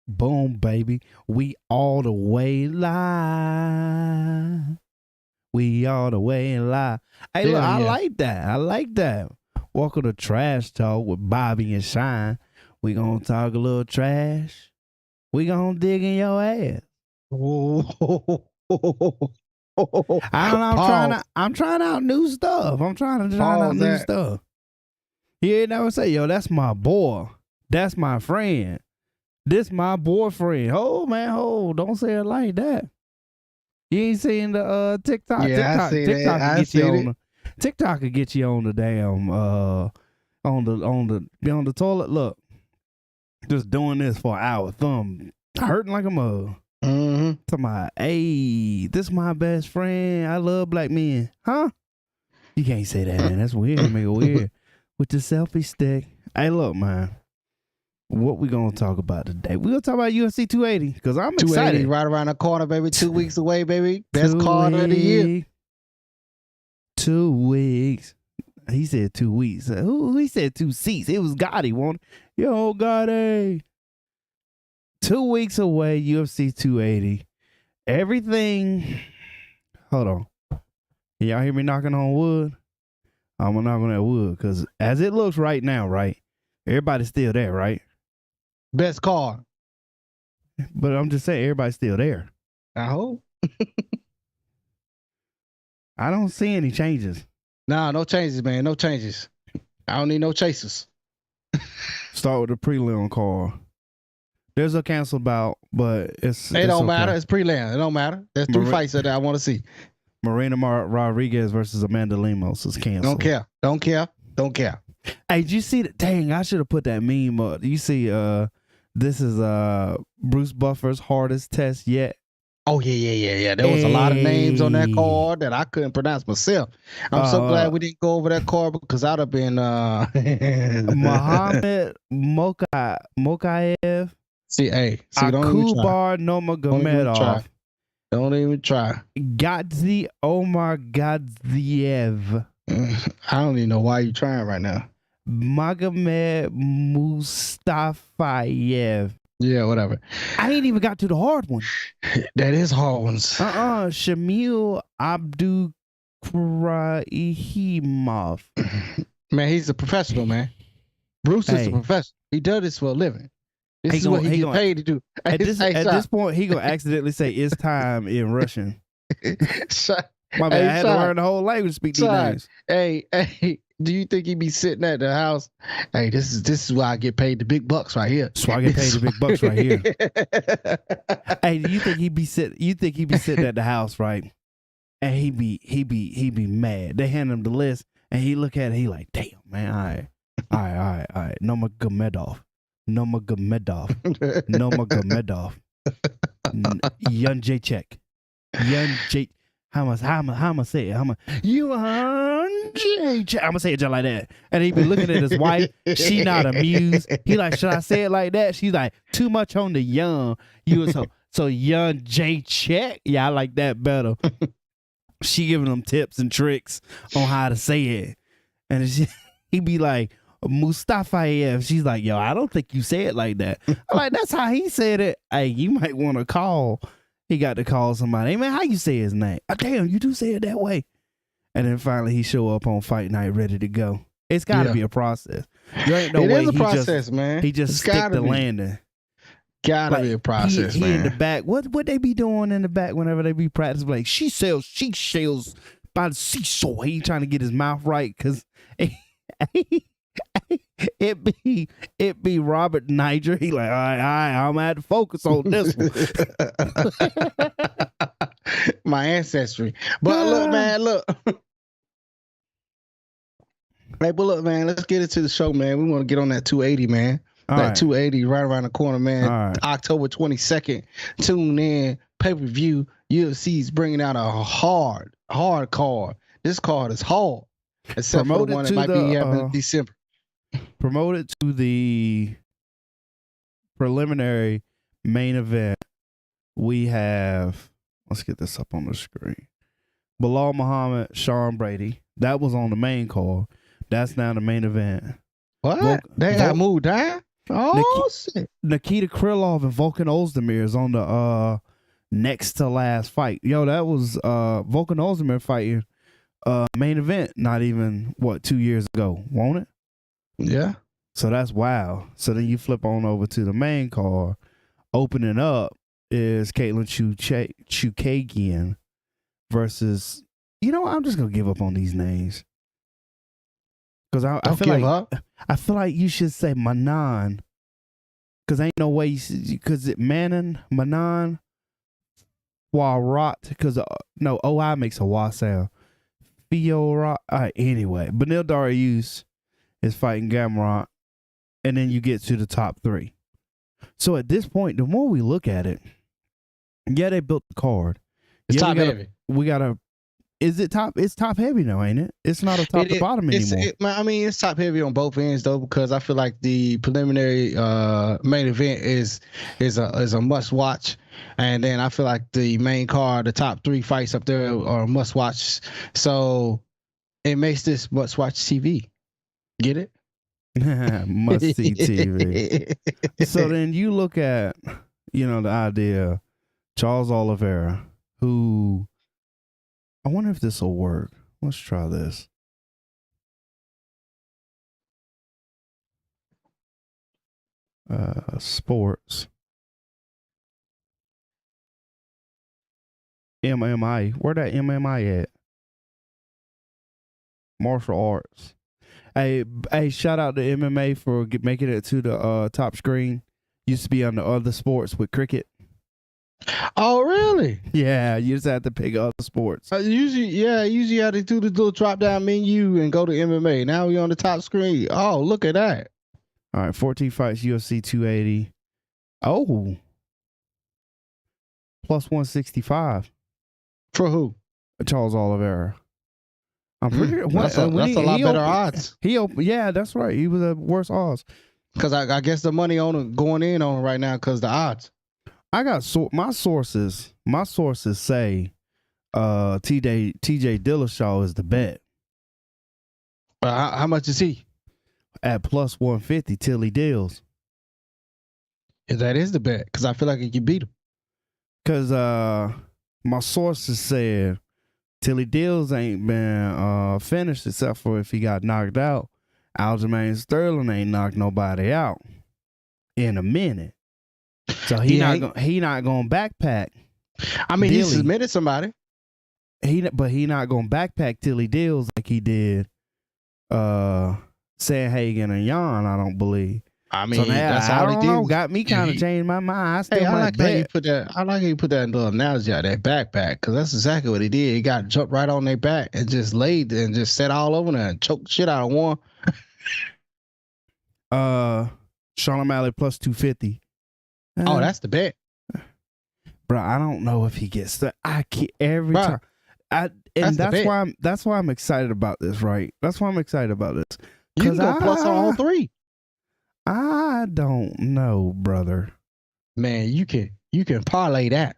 Boom, baby. We all the way live. We all the way live. Hey, look, Hell I yeah. like that. I like that. Welcome to Trash Talk with Bobby and Shyne. We gonna talk a little trash. We gonna dig in your ass. I don't know. Pause. I'm trying out new stuff. I'm trying out Pause new that. stuff. You ain't never say, yo, that's my boy. That's my friend. This my boyfriend. Oh man, don't say it like that. You ain't seen the TikTok. Yeah, I see that. TikTok could I get you see on it. the TikTok could get you on the damn be on the toilet. Look, just doing this for an hour, thumb hurting like a mug. Mm-hmm. Talking about, hey, this my best friend. I love black men. Huh? You can't say that, man. That's weird. Make it weird. With the selfie stick. Hey, look, man. What we gonna talk about today? We gonna talk about UFC 280 because I'm 280 excited. right around the corner, baby. 2 weeks away, baby. Best card of the year. 2 weeks. He said 2 weeks. Who he said 2 seats? It was Gotti. Yo, Gotti. 2 weeks away, UFC 280. Everything. Hold on. Can y'all hear me knocking on wood? I'm gonna knock on that wood because as it looks right now, right? Everybody's still there, right? Best card. But I'm just saying, everybody's still there. I hope. I don't see any changes. Nah, no changes, man. No changes. I don't need no chasers. Start with the prelim card. There's a cancel bout, but it's It don't okay. matter. It's pre-land. It don't matter. There's 3 fights that I want to see. Marina Rodriguez versus Amanda Lemos is canceled. Don't care. Don't care. Don't care. Hey, did you see that? Dang, I should have put that meme up. You see, this is Bruce Buffer's hardest test yet. Oh, yeah. There was a lot of names on that card that I couldn't pronounce myself. I'm so glad we didn't go over that card because I'd have been Muhammad Mokaev. See, don't even Akubar Nomagomedov. Don't even try. Gadzi Omar Gadziev. I don't even know why you're trying right now. Magomed Mustafayev. Yeah, whatever. I ain't even got to the hard one. That is hard ones. Shamil Abdulrahimov. Man, he's a professional, man. Bruce is a professional. He does this for a living. This is what he get paid to do. At this point, he gonna accidentally say "it's time" in Russian. My man, I had to learn the whole language to speak these names. Hey, do you think he be sitting at the house? Hey, this is why I get paid the big bucks right here. So I get paid the big bucks right here. Hey, do you think he be sitting? You think he be sitting at the house, right? And he be mad. They hand him the list, and he look at it. He like, damn, man, all right. Nomagomedov. Yun Jacek. How am I say it? Yun Jacek. I'm gonna say it just like that. And he be looking at his wife. She not amused. He like, should I say it like that? She's like, too much on the young. So Yun Jacek. Yeah, I like that better. She giving him tips and tricks on how to say it, and he be like, Mustafayev. She's like, yo, I don't think you say it like that. I'm like, that's how he said it. Hey, you might want to call. He got to call somebody. Hey, man, how you say his name? Oh, damn, you do say it that way. And then finally he show up on fight night ready to go. It's got to be a process. There ain't no way. It is a process, man. He just stick the landing. Gotta be a process, man. He in the back. What they be doing in the back whenever they be practicing? Like, she sells by the seesaw. He trying to get his mouth right because it be Robert Niger. He like, all right, I'm gonna have to focus on this one. My ancestry. But look, man, Hey, but look, man, let's get into the show, man. We want to get on that 280, man. All that right. 280 right around the corner, man. Right. October 22nd. Tune in. Pay-per-view. UFC's bringing out a hard card. This card is hard. Except for the one that might be happening in December. Promoted to the preliminary main event. We have, let's get this up on the screen. Bilal Muhammad, Sean Brady. That was on the main card. That's now the main event. What? They got moved down? Oh, shit. Nikita Krylov and Volkan Ozdemir is on the next to last fight. Yo, that was Volkan Ozdemir fighting main event not even 2 years ago, won't it? Yeah. So that's wild. So then you flip on over to the main card. Opening up is Caitlin Chukagian versus, I'm just gonna give up on these names. Because I feel like you should say Manan. Because ain't no way because Manon, Warat, because no, OI makes a Y sound. Fiora. Anyway, Benil Dariush is fighting Gamrot, and then you get to the top three. So at this point, the more we look at it, yeah, they built the card. It's top heavy. We gotta. Is it top? It's top heavy now, ain't it? It's not a top to bottom anymore. It's top heavy on both ends though, because I feel like the preliminary main event is a must watch, and then I feel like the main card, the top three fights up there are must watch. So it makes this must watch TV. Get it? Must see TV. So then you look at the idea, Charles Oliveira, who. I wonder if this will work. Let's try this. Sports. MMA. Where that MMA at? Martial arts. Hey, shout out to MMA for making it to the top screen. Used to be on the other sports with cricket. Oh, really? Yeah, you just have to pick other sports. Usually you have to do the little drop down menu and go to MMA. Now we're on the top screen. Oh, look at that. All right, 14 fights, UFC 280. Oh. Plus 165. For who? Charles Oliveira. I'm pretty sure. That's a lot better odds. Yeah, that's right. He was a worse odds. Because I guess the money going in on right now because the odds. I got my sources. My sources say TJ Dillashaw is the bet. How much is he? At plus 150 till he deals. Yeah, that is the bet because I feel like he can beat him. Because my sources said Tilly Deals ain't been finished except for if he got knocked out. Aljamain Sterling ain't knocked nobody out in a minute. So he not going to backpack. I mean, Dilly. He submitted somebody. But he not going to backpack till he deals like he did Sandhagen and Jan, I don't believe. I mean, so now, that's all he did. Got me kind of changed my mind. I like how you put that little analogy out, that backpack, because that's exactly what he did. He got jumped right on their back and just laid and just sat all over there and choked shit out of one. Sean O'Malley plus 250. Oh, that's the bet, bro. I don't know if he gets that. I can't every time. That's why I'm excited about this. Right. That's why I'm excited about this. You can go plus on all three. I don't know, brother. Man, you can parlay that.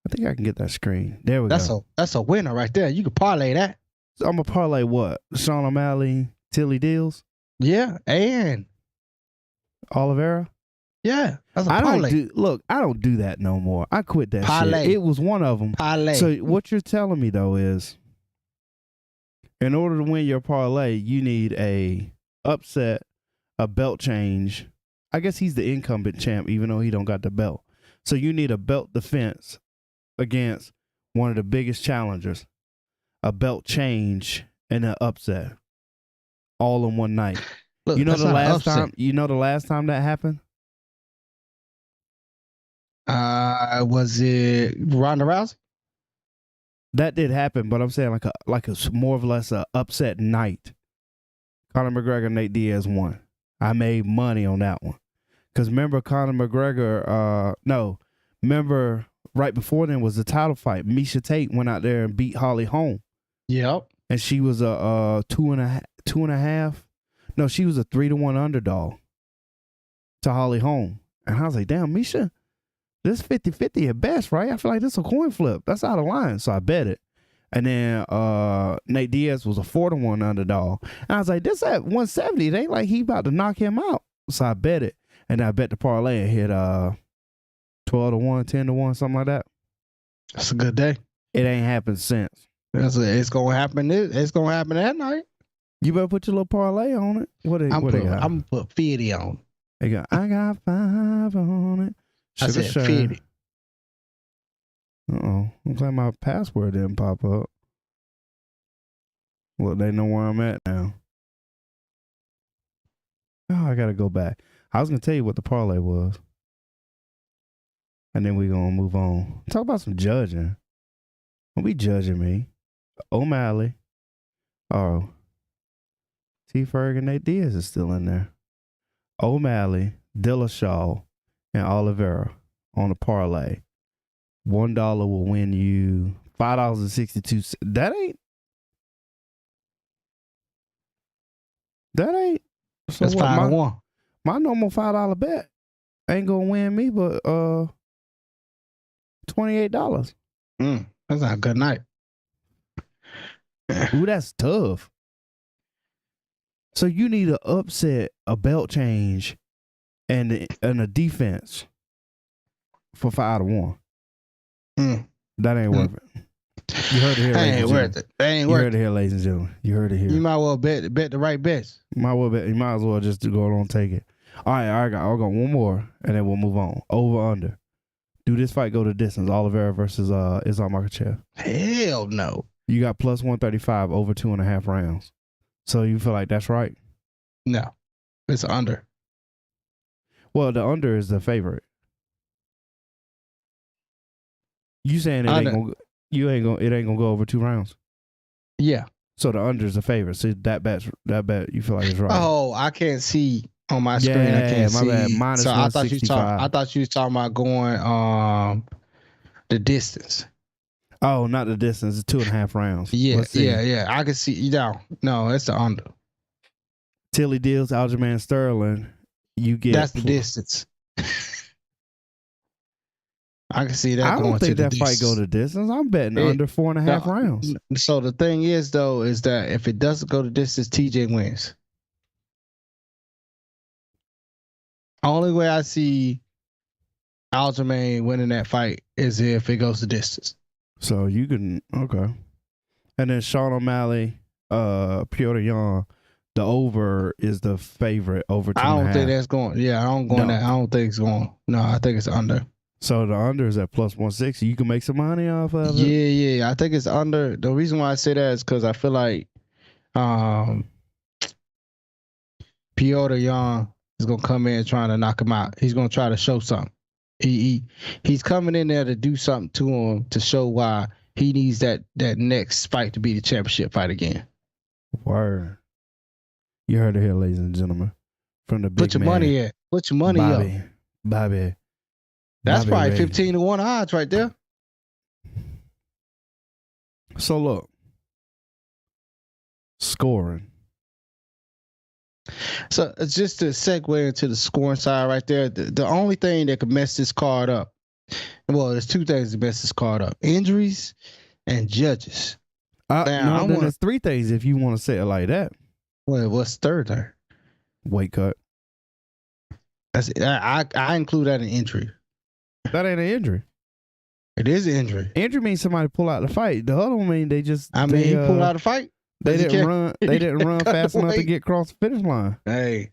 I think I can get that screen. There we go. That's a winner right there. You can parlay that. So I'm gonna parlay what? Sean O'Malley, Tilly Deals. Yeah, and Oliveira. Yeah, that's a parlay. I don't do that no more. I quit that parlay. Shit. It was one of them. Parlay. So what you're telling me though is, in order to win your parlay, you need a upset, a belt change. I guess he's the incumbent champ, even though he don't got the belt. So you need a belt defense against one of the biggest challengers, a belt change, and an upset, all in one night. Look, the last time. You know the last time that happened. Was it Ronda Rousey? That did happen, but I'm saying like a more or less a upset night. Conor McGregor, Nate Diaz won. I made money on that one. Because remember Conor McGregor, remember right before then was the title fight. Miesha Tate went out there and beat Holly Holm. Yep. And she was a 2.5. No, she was a 3-1 underdog to Holly Holm. And I was like, damn, Miesha, this 50-50 at best, right? I feel like this is a coin flip. That's out of line. So I bet it. And then Nate Diaz was a 4-1 underdog. And I was like, this at 170. It ain't like he about to knock him out. So I bet it. And I bet the parlay hit 12-1, 10-1, something like that. That's a good day. It ain't happened since. It's gonna happen. It's gonna happen that night. You better put your little parlay on it. What they got? I'm gonna put 50 on. They got, I got 5 on it. I said 50. Looks like my password didn't pop up. Well, they know where I'm at now. Oh, I gotta go back. I was gonna tell you what the parlay was. And then we're gonna move on. Talk about some judging. Don't be judging me. O'Malley. Oh. T. Ferg, Nate Diaz is still in there. O'Malley, Dillashaw, and Oliveira on the parlay. $1 will win you $5.62. That ain't. So that's 5-1. My normal $5 bet ain't gonna win me but $28. That's not a good night. Ooh, that's tough. So you need to upset, a belt change, and a defense for 5-1. That ain't worth it. You heard it here, ladies and gentlemen. That ain't you worth it. heard it here, ladies and gentlemen. You heard it here. You might well bet the right bets. You might as well just go on and take it. All right, I'll go one more, and then we'll move on. Over, under. Do this fight go the distance? Oliveira versus Islam Makhachev. Hell no. You got plus 135 over 2.5 rounds. So you feel like that's right? No, it's under. Well, the under is the favorite. You saying it ain't gonna go over 2 rounds? Yeah. So the under is the favorite. So that bet you feel like is right. Oh, I can't see on my screen. I can't see. Bad. Minus so 165. I thought you was talking about going the distance. Oh, not the distance. It's 2.5 rounds. Yeah. I can see. No, it's the under. Tilly Deals, Aljamain Sterling. You get that's the distance. I can see that. I don't think that distance. fight go the distance. I'm betting under 4.5 rounds. So the thing is, though, is that if it doesn't go the distance, TJ wins. Only way I see Aljamain winning that fight is if it goes the distance. So you can and then Sean O'Malley, Piotr Jan, the over is the favorite over 2.5. I don't think that's going. Yeah, I don't that. I don't think it's going. No, I think it's under. So the under is at plus 160. You can make some money off of it. Yeah. I think it's under. The reason why I say that is because I feel like Piotr Jan is gonna come in trying to knock him out. He's gonna try to show something. He's coming in there to do something to him to show why he needs that next fight to be the championship fight again. Word. You heard it here, ladies and gentlemen. From the big Put your money in. Put your money up. Bobby. That's Bobby probably 15-1 odds right there. So look. Scoring. So just to segue into the scoring side right there, the only thing that could mess this card up, well, there's 2 things that mess this card up: injuries and judges. Then there's 3 things if you want to say it like that. Well, what's third there? Weight cut. I include that in injury. That ain't an injury. It is an injury. Injury means somebody pull out the fight. The other one mean they just. He pulled out the fight. They didn't run. They didn't run fast enough to get across the finish line. Hey,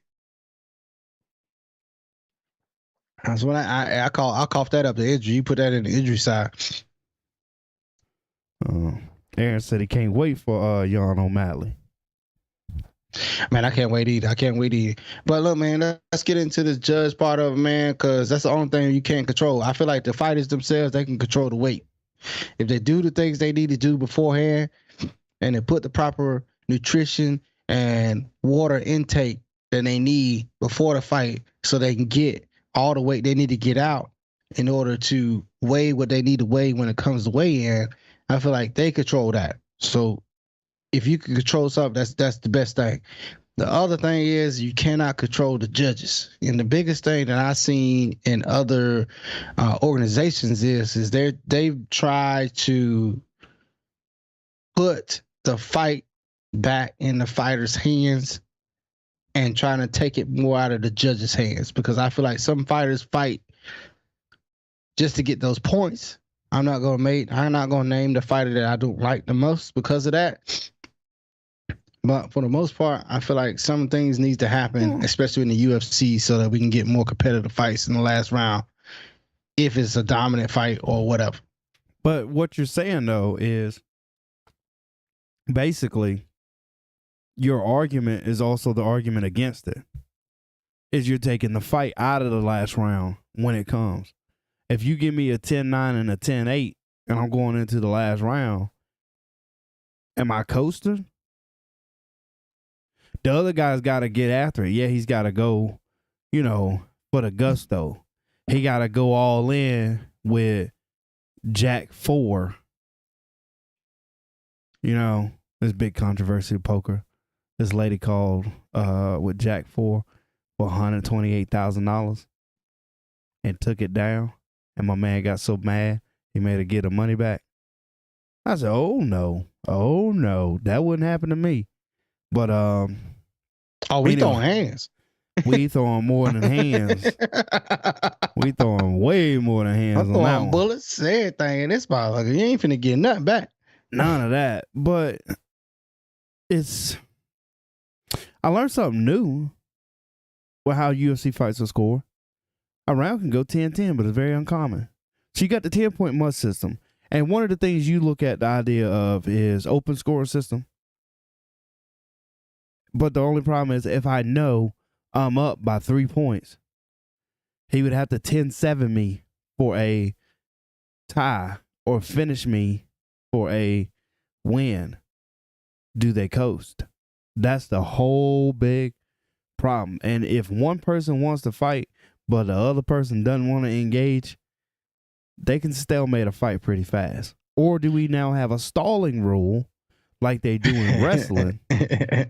that's when I coughed that up. The injury. You put that in the injury side. Aaron said he can't wait for Jan O'Malley. Man, I can't wait either. But look, man, let's get into this judge part of it, man, because that's the only thing you can't control. I feel like the fighters themselves, they can control the weight. If they do the things they need to do beforehand and they put the proper nutrition and water intake that they need before the fight so they can get all the weight they need to get out in order to weigh what they need to weigh when it comes to weigh in, I feel like they control that. So if you can control something, that's the best thing. The other thing is you cannot control the judges. And the biggest thing that I've seen in other organizations is they've tried to put the fight back in the fighter's hands and trying to take it more out of the judges' hands, because I feel like some fighters fight just to get those points. I'm not gonna name the fighter that I don't like the most because of that. But for the most part, I feel like some things need to happen, especially in the UFC, so that we can get more competitive fights in the last round, if it's a dominant fight or whatever. But what you're saying though is basically your argument is also the argument against it. Is you're taking the fight out of the last round when it comes. If you give me a 10-9 and a 10-8 and I'm going into the last round, am I coasting? The other guy's got to get after it. Yeah, he's got to go, for the gusto. He got to go all in with Jack 4. This big controversy of poker. This lady called with Jack 4 for $128,000 and took it down. And my man got so mad, he made her get her money back. I said, oh no, that wouldn't happen to me. But we throwing hands. We throwing more than hands. We throwing way more than hands. I'm throwing bullets, everything in this motherfucker. You ain't finna get nothing back. None of that. But I learned something new with how UFC fights are scored. A round can go 10-10, but it's very uncommon. So you got the 10-point must system. And one of the things you look at the idea of is open scoring system. But the only problem is if I know I'm up by 3 points, he would have to 10-7 me for a tie or finish me for a win. Do they coast? That's the whole big problem. And if one person wants to fight, but the other person doesn't want to engage, they can stalemate a fight pretty fast. Or do we now have a stalling rule like they do in wrestling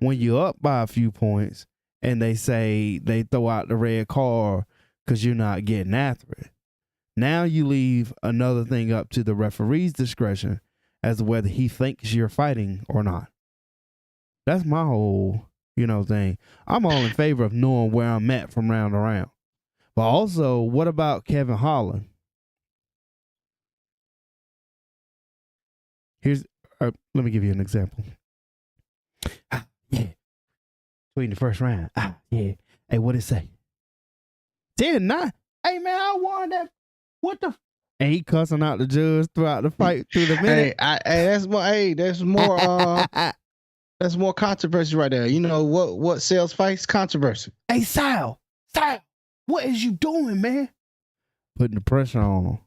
when you're up by a few points and they say they throw out the red card because you're not getting after it? Now you leave another thing up to the referee's discretion as to whether he thinks you're fighting or not. That's my whole, thing. I'm all in favor of knowing where I'm at from round to round. But also, what about Kevin Holland? Let me give you an example. Yeah. Between the first round. Yeah. Hey, what'd it say? 10-9. Hey, man, I won that. What the? And he cussing out the judge throughout the fight through the minute. That's more. That's more controversy right there. You know what sells fights? Controversy. Hey, Sal, what is you doing, man? Putting the pressure on them.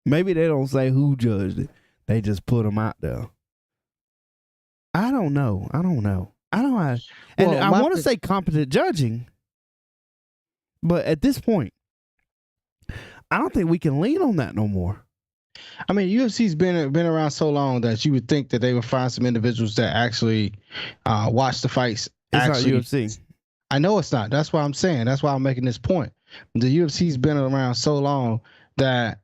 Maybe they don't say who judged it. They just put them out there. I don't know. I want to say competent judging, but at this point, I don't think we can lean on that no more. I mean, UFC's been around so long that you would think that they would find some individuals that actually watch the fights. It's not UFC. I know it's not. That's why I'm saying. That's why I'm making this point. The UFC's been around so long that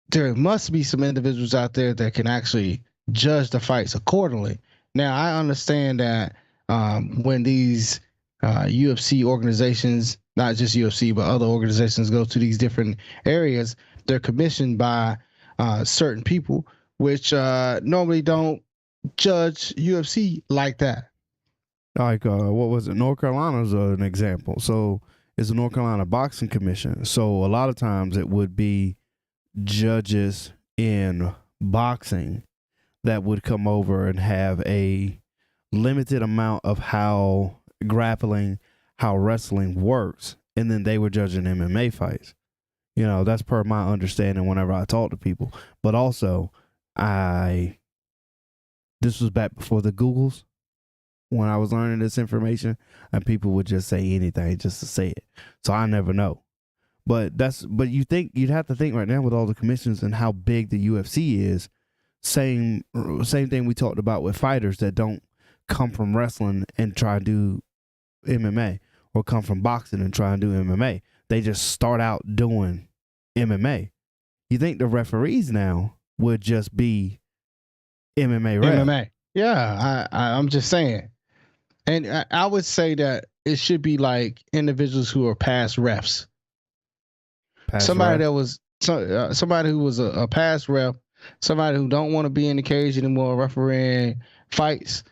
there must be some individuals out there that can actually judge the fights accordingly. Now, I understand that when these UFC organizations, not just UFC, but other organizations go to these different areas, they're commissioned by certain people, which normally don't judge UFC like that. Like, what was it? North Carolina's an example. So it's the North Carolina Boxing Commission. So a lot of times it would be judges in boxing that would come over and have a limited amount of how grappling, how wrestling works. And then they were judging MMA fights. That's per my understanding whenever I talk to people. But also, this was back before the Googles when I was learning this information, and people would just say anything just to say it. So I never know. But you'd have to think right now with all the commissions and how big the UFC is. Same thing we talked about with fighters that don't come from wrestling and try to do MMA, or come from boxing and try and do MMA. They just start out doing MMA. You think the referees now would just be MMA refs? MMA. Yeah, I'm just saying. And I would say that it should be like individuals who are past refs. Somebody that was somebody who was a past ref, somebody who don't want to be in the cage anymore, refereeing fights.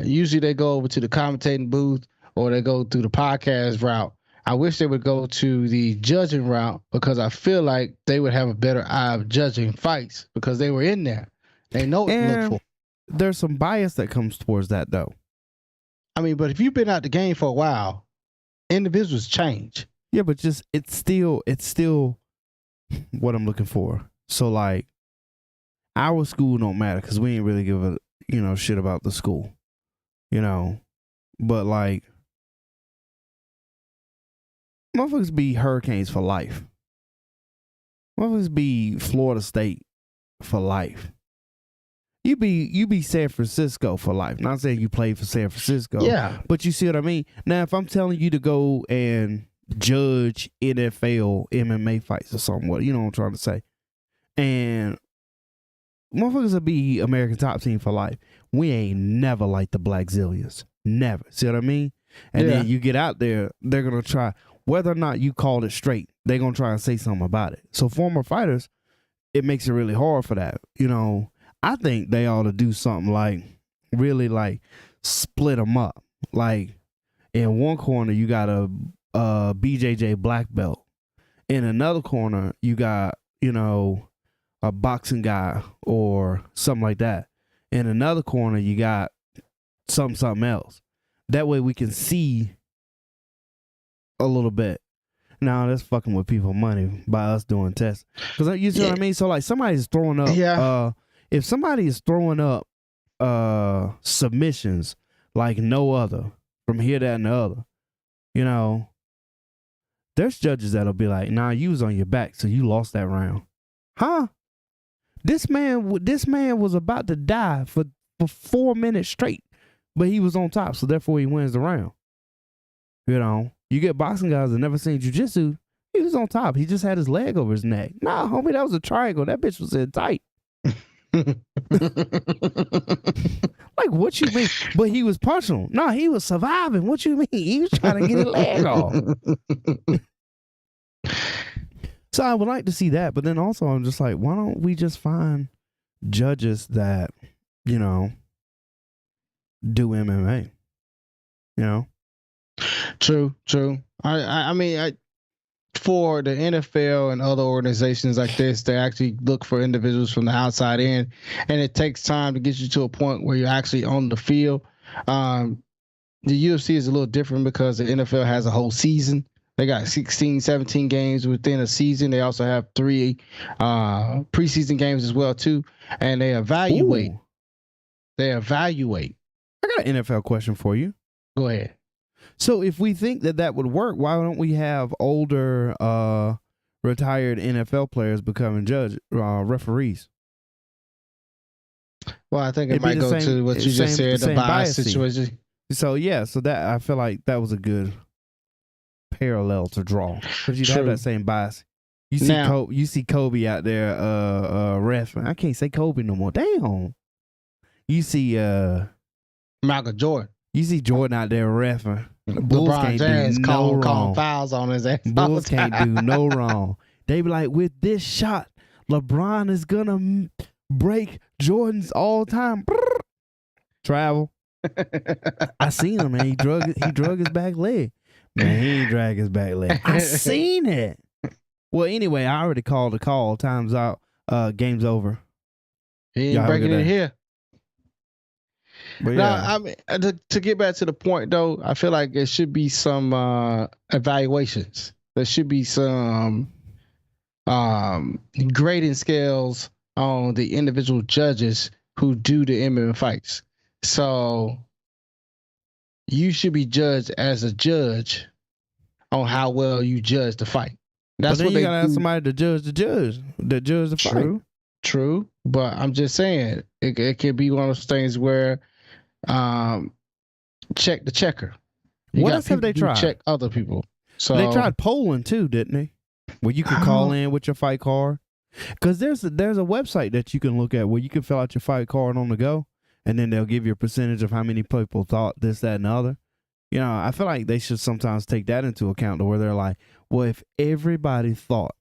Usually they go over to the commentating booth or they go through the podcast route. I wish they would go to the judging route because I feel like they would have a better eye of judging fights because they were in there. They know what to look for. There's some bias that comes towards that though. I mean, but if you've been out the game for a while, individuals change. Yeah, but just it's still what I'm looking for. So like our school don't matter because we ain't really give a shit about the school. But like motherfuckers be Hurricanes for life. Motherfuckers be Florida State for life. You be San Francisco for life. Not saying you play for San Francisco. Yeah. But you see what I mean? Now, if I'm telling you to go and judge NFL MMA fights or something, what I'm trying to say? And motherfuckers will be American top team for life. We ain't never like the Black Zillions. Never. See what I mean? And then you get out there, they're going to try, whether or not you called it straight, they're going to try and say something about it. So former fighters, it makes it really hard for that. I think they ought to do something like really like split them up. Like in one corner, you got a BJJ black belt. In another corner, you got, a boxing guy or something like that. In another corner, you got something else. That way we can see a little bit. Now that's fucking with people money by us doing tests. Because you see what I mean? So like somebody's throwing up if somebody is throwing up submissions like no other from here, that, and the other, there's judges that'll be like, nah, you was on your back, so you lost that round. Huh? This man was about to die for 4 minutes straight, but he was on top, so therefore he wins the round. You get boxing guys that never seen jiu-jitsu, he was on top. He just had his leg over his neck. Nah, homie, that was a triangle. That bitch was in tight. Like, what you mean? But he was punching. No, he was surviving. What you mean? He was trying to get his leg off. So I would like to see that, but then also I'm just like, why don't we just find judges that, do MMA? True. I mean, for the NFL and other organizations like this, they actually look for individuals from the outside in, and it takes time to get you to a point where you're actually on the field. The UFC is a little different because the NFL has a whole season. They got 16, 17 games within a season. They also have 3 preseason games as well too, and they evaluate. Ooh. I got an NFL question for you. Go ahead. So if we think that would work, why don't we have older retired NFL players becoming referees? Well, I think it might go to what you just said, the bias situation. So that I feel like that was a good parallel to draw, because you'd have that same bias. You see Kobe out there ref. I can't say Kobe no more. Damn. You see Michael Jordan. You see Jordan out there reffing. Bulls LeBron James calling fouls on his ass. Bulls can't do no wrong. They be like, with this shot, LeBron is gonna break Jordan's all time travel. I seen him, man. He drug his back leg. Man, he ain't drag his back leg. I seen it. Well, anyway, I already called the call. Time's out. Game's over. He ain't breaking it here. But no, I mean, to get back to the point though, I feel like there should be some evaluations. There should be some grading scales on the individual judges who do the MMA fights. So you should be judged as a judge on how well you judge the fight. That's what you gotta have somebody to judge the fight. True, but I'm just saying it could be one of those things where check the checker. What else have they tried? Check other people. So they tried polling too, didn't they? Where you can call in with your fight card. Because there's a website that you can look at where you can fill out your fight card on the go, and then they'll give you a percentage of how many people thought this, that, and the other. You know, I feel like they should sometimes take that into account, to where they're like, well, if everybody thought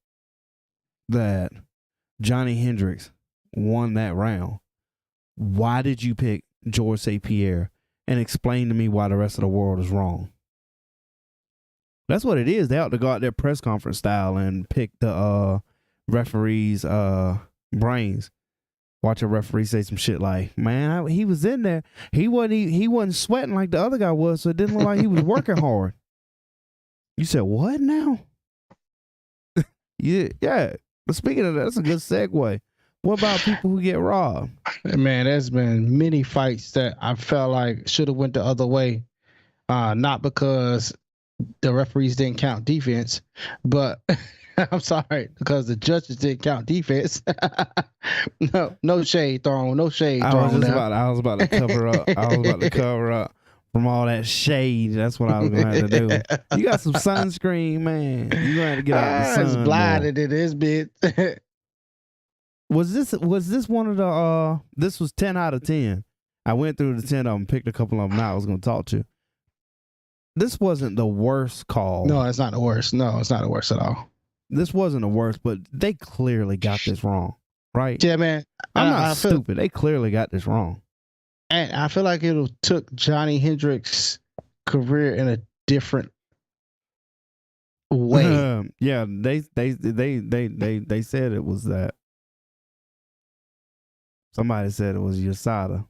that Johnny Hendricks won that round, why did you pick George St. Pierre? And explain to me why the rest of the world is wrong. That's what it is. They ought to go out there press conference style and pick the referee's brains. Watch a referee say some shit like, man, he was in there. He wasn't sweating like the other guy was, so it didn't look like he was working hard. You said, what now? Yeah. But speaking of that, that's a good segue. What about people who get robbed? Man, there's been many fights that I felt like should have went the other way. Not because the referees didn't count defense, but I'm sorry, because the judges didn't count defense. No shade thrown. No shade thrown. I was about to cover up. I was about to cover up from all that shade. That's what I was going to have to do. You got some sunscreen, man. You going to have to get out the sun. It's blinded in this bit. Was this one of the this was 10 out of 10. I went through the 10 of them, picked a couple of them out I was going to talk to. This wasn't the worst call. No, it's not the worst. No, it's not the worst at all. This wasn't the worst, but they clearly got this wrong, right? Yeah, man. I'm not stupid. They clearly got this wrong. And I feel like it took Johnny Hendricks' career in a different way. Yeah, they said it was that. Somebody said it was USADA.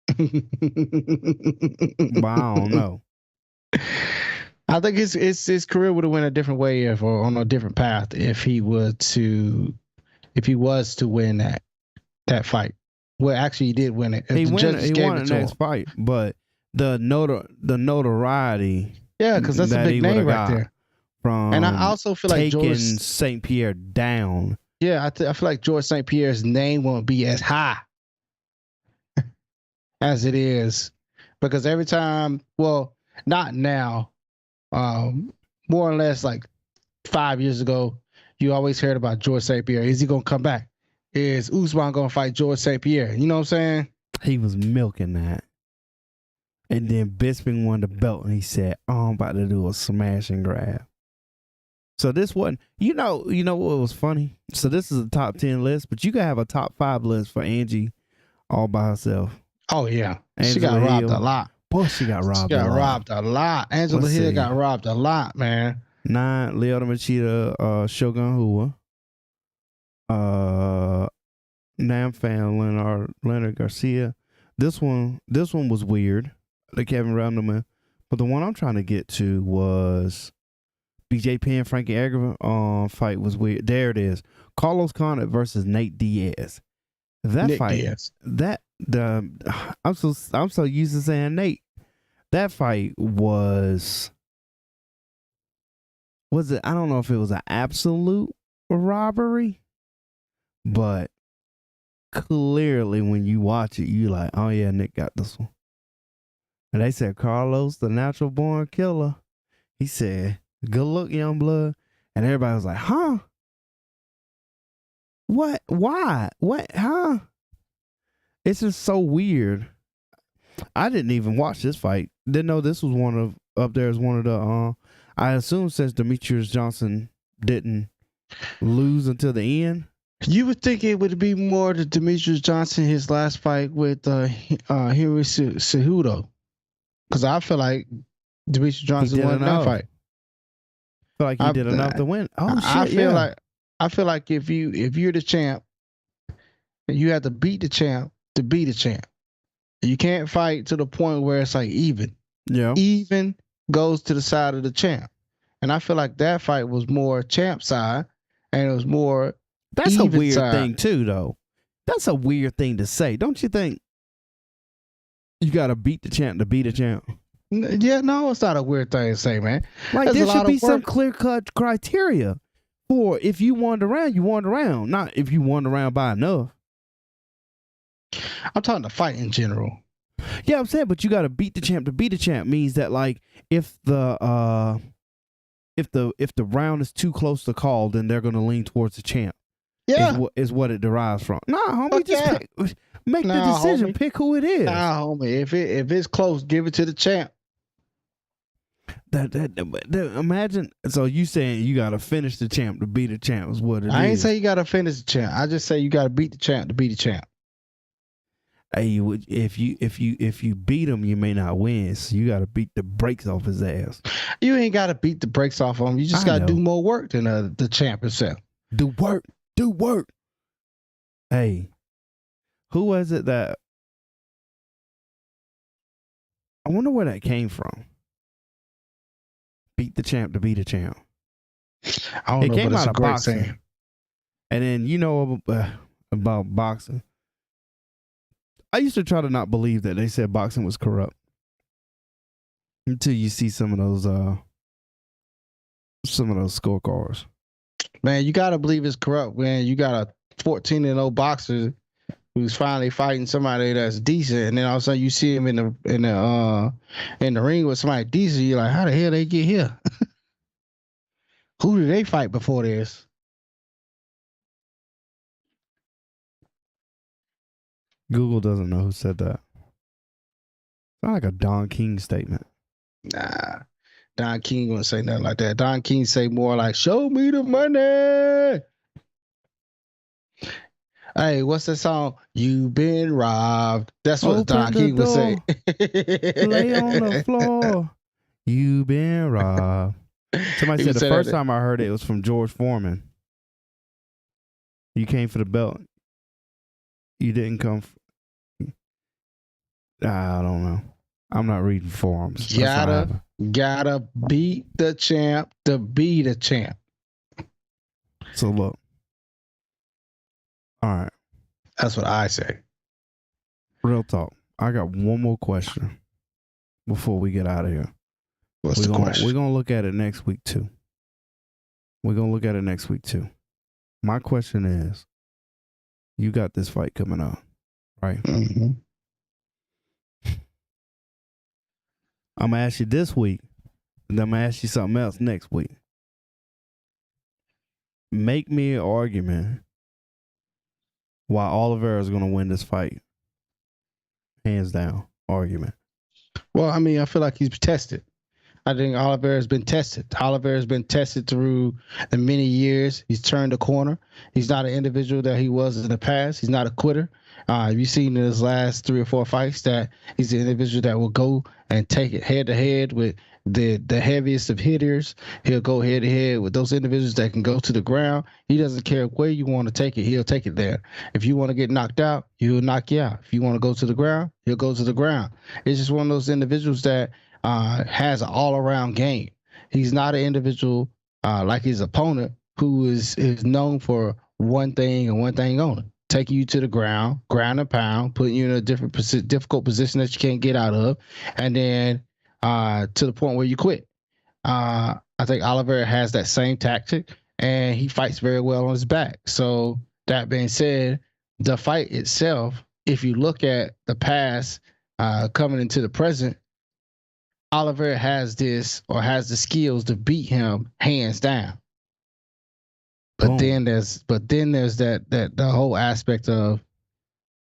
But I don't know. I think his career would have went a different way or on a different path if he was to win that fight. Well, actually, he did win it. He won the next fight, but the notoriety. Yeah, because that's a big name right there. And I also feel like taking St. Pierre down. Yeah, I feel like George St. Pierre's name won't be as high as it is, because every time, well, not now, more or less like 5 years ago, you always heard about George St. Pierre. Is he gonna come back? Is Usman gonna fight George St. Pierre? You know what I'm saying? He was milking that, and then Bisping won the belt, and he said, "Oh, I'm about to do a smash and grab." So this wasn't, you know what was funny? So this is a top 10 list, but you can have a top 5 list for Angie all by herself. Oh yeah, Angela she got robbed Hill. a lot. Boy, she got robbed. She got robbed a lot. Angela Hill got robbed a lot, man. 9, Lyoto Machida, Shogun Hua, Nam Fan, Leonard Garcia. This one was weird, the Kevin Randleman. But the one I'm trying to get to was BJ Penn, Frankie Edgar fight was weird. There it is. Carlos Condit versus Nate Diaz. That Nick fight, Diaz. I'm so used to saying Nate. That fight was it? I don't know if it was an absolute robbery, but clearly when you watch it, you like, oh yeah, Nick got this one. And they said Carlos, the natural born killer. He said, "Good look, young blood," and everybody was like, "Huh? What? Why? What? Huh?" It's just so weird. I didn't even watch this fight. Didn't know this was one of up there as one of the. I assume since Demetrius Johnson didn't lose until the end. You would think it would be more to Demetrius Johnson his last fight with Henry Cejudo, because I feel like Demetrius Johnson won that fight. I feel like he did enough to win. Oh shit! I feel like if you're the champ, you have to beat the champ to be the champ. You can't fight to the point where it's like even. Yeah. Even goes to the side of the champ. And I feel like that fight was more champ side, and it was more. That's a weird side. Thing too, though. That's a weird thing to say, don't you think? You got to beat the champ to be the champ. Yeah, no, it's not a weird thing to say, man. Like there should be some clear-cut criteria for if you won the round, you won the round, not if you won the round by enough. I'm talking the fight in general. Yeah, I'm saying, but you got to beat the champ to be the champ means that like if the round is too close to call, then they're going to lean towards the champ. Yeah. is what it derives from. Nah, homie, Fuck just yeah. make the Nah, decision. homie. Pick who it is. Nah, homie. If it's close, give it to the champ. Imagine. So you saying you gotta finish the champ to be the champ is what it is. I ain't say you gotta finish the champ. I just say you gotta beat the champ to be the champ. Hey, if you beat him, you may not win. So you gotta beat the brakes off his ass. You ain't gotta beat the brakes off him. You just gotta do more work than the champ himself. Do work. Hey, who was it that? I wonder where that came from. Beat the champ to be the champ. I don't know, came but it's out a of great boxing. saying. And then you know about boxing. I used to try to not believe that they said boxing was corrupt until you see some of those scorecards. Man, you gotta believe it's corrupt when you got a 14-0 boxer who's finally fighting somebody that's decent, and then all of a sudden you see him in the ring with somebody decent. You're like, how the hell they get here? Who did they fight before this? Google doesn't know who said that. Sound like a Don King statement. Nah, Don King wouldn't say nothing like that. Don King say more like, "Show me the money." Hey, what's that song? You been robbed. That's what Don King would say. Lay on the floor. You been robbed. Somebody said the first time I heard it was from George Foreman. You came for the belt. You didn't come. I don't know. I'm not reading forums. Gotta beat the champ to be the champ. So look. All right. That's what I say. Real talk. I got one more question before we get out of here. What's the question? We're going to look at it next week too. My question is, you got this fight coming up, right? Mm-hmm. I'm going to ask you this week, and then I'm going to ask you something else next week. Make me an argument why Oliveira is going to win this fight. Hands down argument. Well, I mean, I feel like he's tested. I think Oliveira has been tested. Oliveira has been tested through the many years. He's turned a corner. He's not an individual that he was in the past. He's not a quitter. You've seen in his last 3 or 4 fights that he's an individual that will go and take it head to head with the heaviest of hitters. He'll go head to head with those individuals that can go to the ground. He doesn't care where you want to take it. He'll take it there. If you want to get knocked out, he'll knock you out. If you want to go to the ground, he'll go to the ground. It's just one of those individuals that has an all-around game. He's not an individual like his opponent who is known for one thing and one thing only. Taking you to the ground and pound, putting you in a difficult position that you can't get out of, and then to the point where you quit. I think Oliveira has that same tactic, and he fights very well on his back. So that being said, the fight itself, if you look at the past coming into the present, Oliveira has the skills to beat him hands down. But then there's that the whole aspect of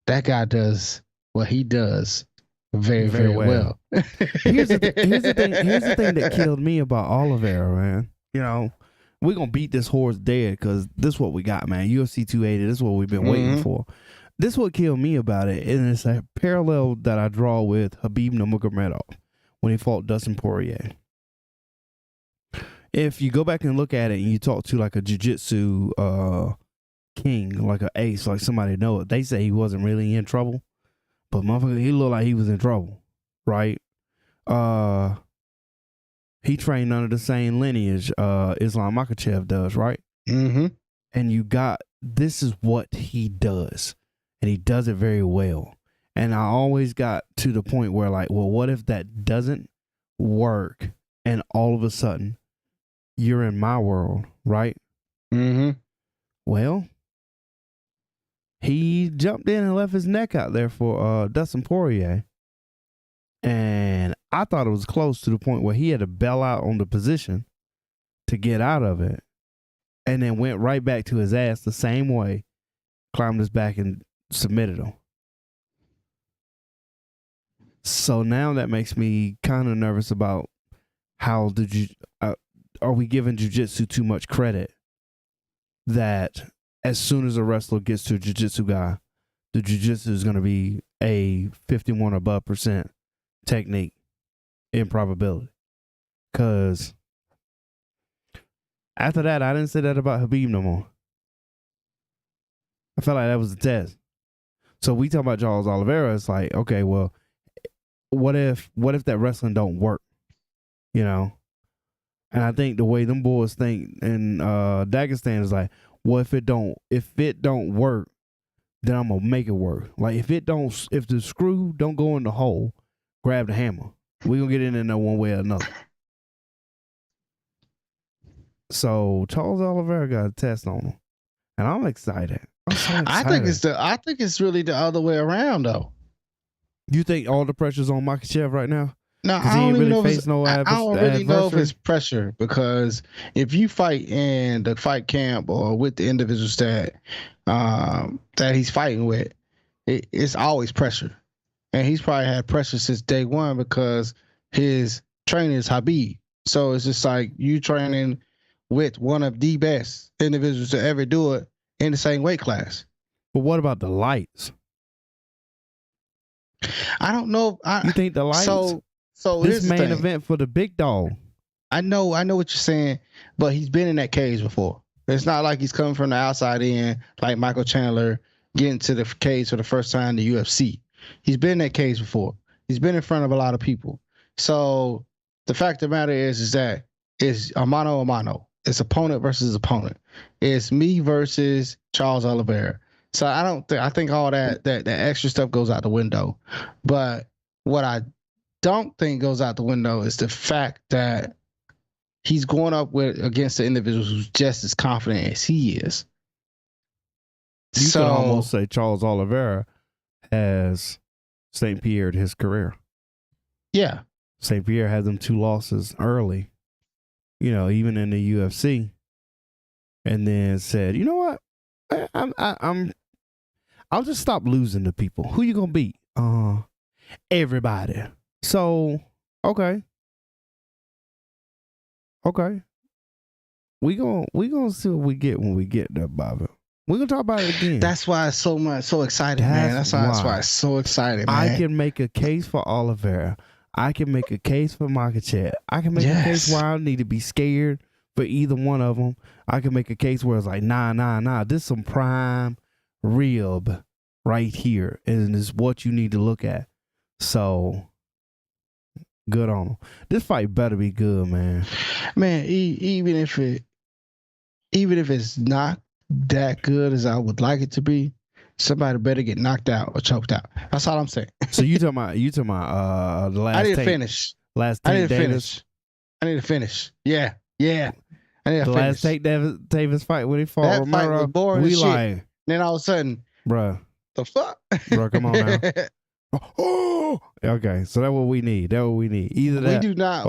that guy does what he does very, very well. Here's the thing that killed me about Oliveira, man. You know, we're gonna beat this horse dead because this is what we got, man. UFC 280. This is what we've been waiting for. This is what killed me about it, and it's a parallel that I draw with Khabib Nurmagomedov when he fought Dustin Poirier. If you go back and look at it and you talk to like a jiu-jitsu king, like an ace, like somebody know it, they say he wasn't really in trouble. But motherfucker, he looked like he was in trouble, right? He trained under the same lineage Islam Makhachev does, right? Mm-hmm. And this is what he does. And he does it very well. And I always got to the point where like, well, what if that doesn't work and all of a sudden you're in my world, right? Mm-hmm. Well, he jumped in and left his neck out there for Dustin Poirier. And I thought it was close to the point where he had to bail out on the position to get out of it. and then went right back to his ass the same way, climbed his back and submitted him. So now that makes me kind of nervous about how are we giving jiu-jitsu too much credit that as soon as a wrestler gets to a jiu-jitsu guy, the jiu-jitsu is going to be a 51 above % technique improbability. Because after that, I didn't say that about Habib no more. I felt like that was a test. So we talk about Charles Oliveira. It's like, okay, well, what if that wrestling don't work? You know? And I think the way them boys think in Dagestan is like, well, if it don't work, then I'm gonna make it work. Like if the screw don't go in the hole, grab the hammer. We gonna get in there one way or another. So Charles Oliveira got a test on him, and I'm excited. I think it's really the other way around though. You think all the pressure's on Makhachev right now? No, I don't really know if it's pressure, because if you fight in the fight camp or with the individuals that he's fighting with, it's always pressure, and he's probably had pressure since day one because his trainer is Habib. So it's just like you training with one of the best individuals to ever do it in the same weight class. But what about the lights? I don't know. You think the lights? So this main event for the big dog. I know what you're saying, but he's been in that cage before. It's not like he's coming from the outside in, like Michael Chandler getting to the cage for the first time in the UFC. He's been in that cage before. He's been in front of a lot of people. So the fact of the matter is that it's a mano a mano. It's opponent versus opponent. It's me versus Charles Oliveira. So I think all that extra stuff goes out the window. But what I don't think goes out the window is the fact that he's going up against the individuals who's just as confident as he is. You could almost say Charles Oliveira has St. Pierre'd his career. Yeah. St. Pierre had them 2 losses early, even in the UFC, and then said, you know what? I'll just stop losing to people. Who you gonna beat? Everybody. So, okay. We gonna see what we get when we get there, Bobby. We're gonna talk about it again. That's why it's so excited, man. That's why it's so excited, man. I can make a case for Oliveira. I can make a case for Makhachev. I can make a case where I don't need to be scared for either one of them. I can make a case where it's like, nah. This is some prime rib right here, and it's what you need to look at. So, good on them. This fight better be good, man. Man, even if it's not that good as I would like it to be, somebody better get knocked out or choked out. That's all I'm saying. So you talking about the last? I need to finish. Last Tank Davis. I need to finish. Yeah. I need to the finish. Last Tank Davis fight when he fought that Romero. Fight was boring as shit. Then all of a sudden, bruh, the fuck, bro, come on now. Oh, okay. So that's what we need. Either that.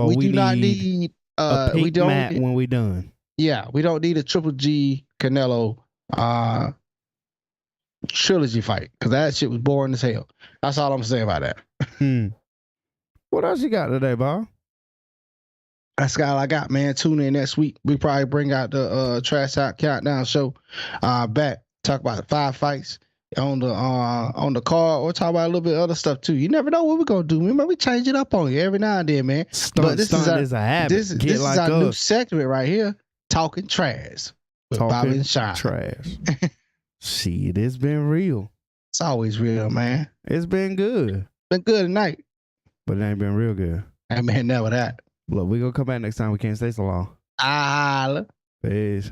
We do not need a pink mat when we done. Yeah, we don't need a Triple G Canelo trilogy fight, because that shit was boring as hell. That's all I'm saying about that. What else you got today, Bob? That's all I got, man. Tune in next week. We probably bring out the Trash Out Countdown show back. Talk about 5 fights on the card, or talk about a little bit of other stuff too. You never know what we're gonna do. Remember, we change it up on you every now and then, man. But this is a habit. This is our new segment right here, Talking Trash with Bobby and Shyne. Trash. Shit, it's been real. It's always real, man. It's been good. Been good tonight. But it ain't been real good. Ain't been never that. Look, we gonna come back next time. We can't stay so long. Holla. Peace.